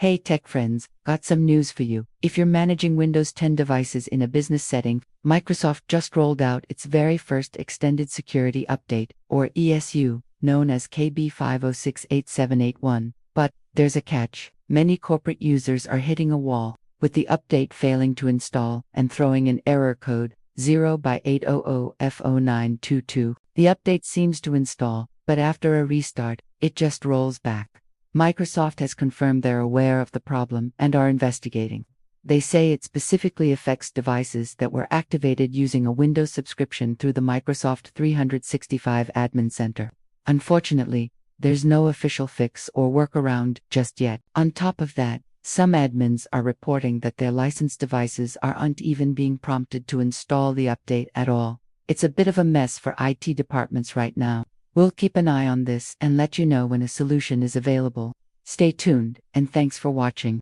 Hey tech friends, got some news for you. If you're managing Windows 10 devices in a business setting, Microsoft just rolled out its very first Extended Security Update, or ESU, known as KB5068781. But there's a catch. Many corporate users are hitting a wall, with the update failing to install and throwing an error code 0x800F0922. The update seems to install, but after a restart, it just rolls back. Microsoft has confirmed they're aware of the problem and are investigating. They say it specifically affects devices that were activated using a Windows subscription through the Microsoft 365 Admin Center. Unfortunately, there's no official fix or workaround just yet. On top of that, some admins are reporting that their licensed devices aren't even being prompted to install the update at all. It's a bit of a mess for IT departments right now. We'll keep an eye on this and let you know when a solution is available. Stay tuned, and thanks for watching.